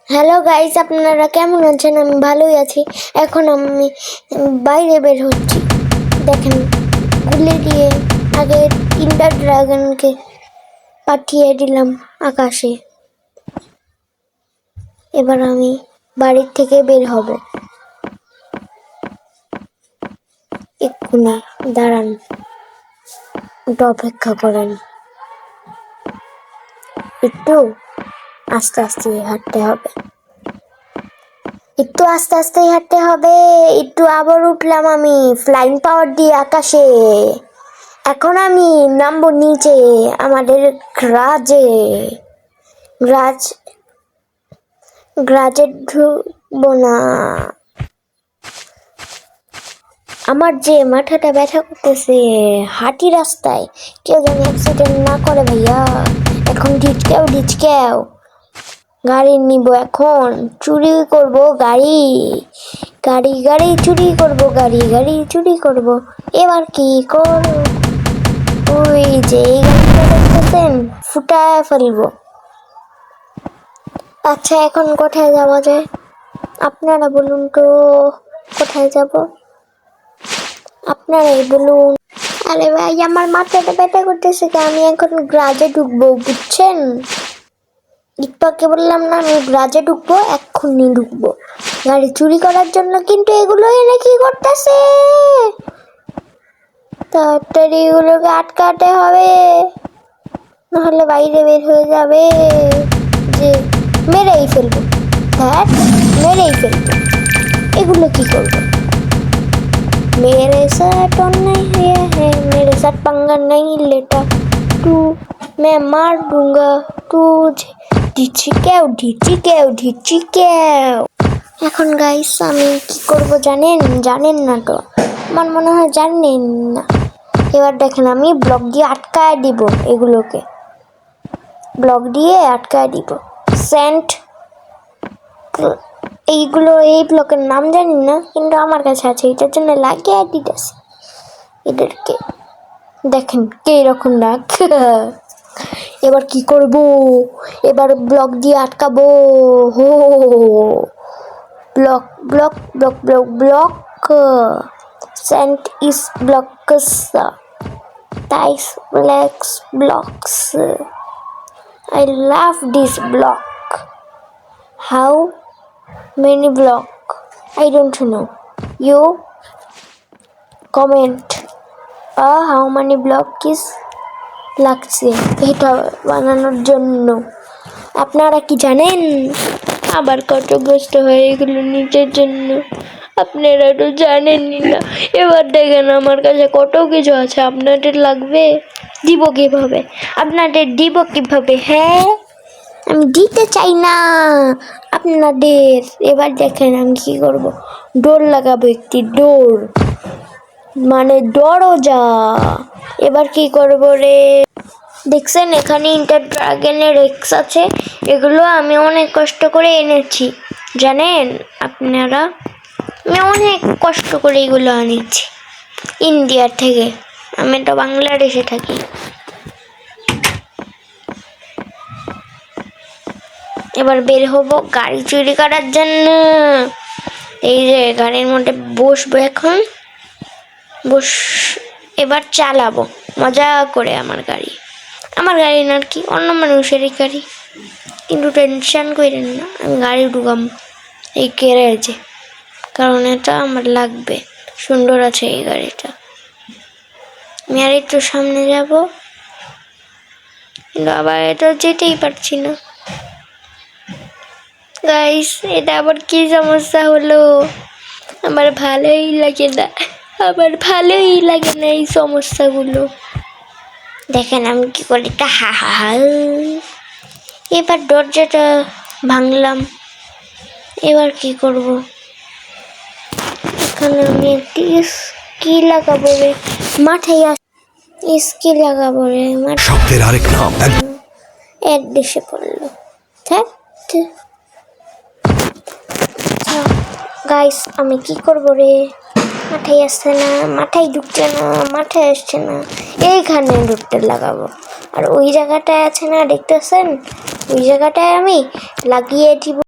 Hello guys, আপনারা কেমন আছেন? আমি ভালোই আছি। এখন আমি বাইরে বের হচ্ছি। দেখেন, গুলি দিয়ে আগে 3টা ড্রাগনকে পাঠিয়ে দিলাম আকাশে। এবার আমি বাড়ির থেকে বের হব। এক্ষুনি দাঁড়ান, একটু অপেক্ষা করেন। একটু আস্তে আস্তে হাঁটতে হবে। একটু আবার উঠলাম আমি ফ্লাইং পাওয়ার দিয়ে আকাশে। এখন আমি নামবো নিচে আমাদের গ্রাজে ঢুকবো না। আমার যে মাথাটা ব্যথা করতেছে হাঁটি রাস্তায়, কেউ যেন অ্যাক্সিডেন্ট না করে ভাইয়া। এখন ঢিচকেও গাড়ি নিব, এখন চুরি করব গাড়ি চুরি করব। এবার কি করব? ওই যে এই গাড়িটা দেখতেছেন, ফুটায় ফেলবো। আচ্ছা, এখন কোথায় যাওয়া যায় আপনারা বলুন তো? কোথায় যাব আপনারাই বলুন। আরে ভাই, আমার মাথাটা ব্যথা করতেছে, আমি এখন গ্রাজে ঢুকবো, বুঝছেন? একটু বললাম না আমি গ্রাজে ঢুকবো, এক্ষুনি ঢুকবো গাড়ি চুরি করার জন্য। কিন্তু এগুলো এনে কি করতেছে? তাড়াতাড়ি এগুলোকে আটকাতে হবে, নাহলে বাইরে বের হয়ে যাবে। যে মেরেই ফেলবো, এগুলো কি করবো? मेरे साथ नहीं है, मेरे साथ पंगा नहीं लेता तू, मैं मार दूंगा तुझे। ঢিচিকেও। এখন গাইস আমি কি করব জানেন না তো? আমার মনে হয় জানেন না। এবার দেখেন, আমি ব্লক দিয়ে আটকায় দিব, এগুলোকে ব্লক দিয়ে আটকায় দিব। সেন্ট এইগুলো, এই ব্লকের নাম জানি না, কিন্তু আমার কাছে আছে, এটার জন্য লাগিয়ে দিতেছি এদেরকে। দেখেন কে রকম ডাক। এবার কি করব? এবার ব্লক দিয়ে আটকাবো। হো block sent is blocks ties blocks. I love this block. How many block? I don't know. You comment how many block is লাগছে এটা বানানোর জন্য। আপনারা কি জানেন? আবার কত কষ্ট হয় এগুলো নিজের জন্য, আপনারা তো জানেনই না। এবার দেখেন আমার কাছে কত কিছু আছে, আপনাদের লাগবে? আপনাদের দিব কিভাবে? হ্যাঁ, আমি দিতে চাই না আপনাদের। এবার দেখেন আমি কি করব। ডোর লাগাবো, একটি ডোর, মানে দরজা। এবার কি করব রে? দেখছেন এখানে ইন্টার ড্রাগনের এক্স আছে, এগুলো আমি অনেক কষ্ট করে এনেছি, জানেন আপনারা? আমি অনেক কষ্ট করে এগুলো আনিছি ইন্ডিয়া থেকে। আমি তো বাংলাদেশে থাকি। এবার বের হব গাড়ি চুরি করার জন্য। এই যে গাড়ির মধ্যে বসবো, এখন এবার চালাবো মজা করে আমার গাড়ি না কি, অন্য মানুষেরই গাড়ি। কিন্তু টেনশন করেন না, আমি গাড়ি ঢুকাম এই গ্যারেজে, কারণ এটা আমার লাগবে। সুন্দর আছে এই গাড়িটা। আমি আর একটু সামনে যাব, কিন্তু আবার এটা যেতেই পারছি না। গাইস, এটা আবার কি সমস্যা হলো? আমার ভালোই লাগে না এই সমস্যাগুলো। দেখেন আমি কি করি, এবার দরজাটা ভাঙলাম। এবার কি করব? এখানে আমি একটি কি লাগাবো রে মাথায়? কি লাগাবো রে মাথায়? আরেক নাম এক দেশে পড়লো। গাইস আমি কি করব রে? মাথায় আসছে না, মাথায় ঢুকছে না, মাথায় আসছে না। এইখানে ঢুকতে লাগাবো, আর ওই জায়গাটায় আছে না, দেখতেছেন? ওই জায়গাটায় আমি লাগিয়ে দিব।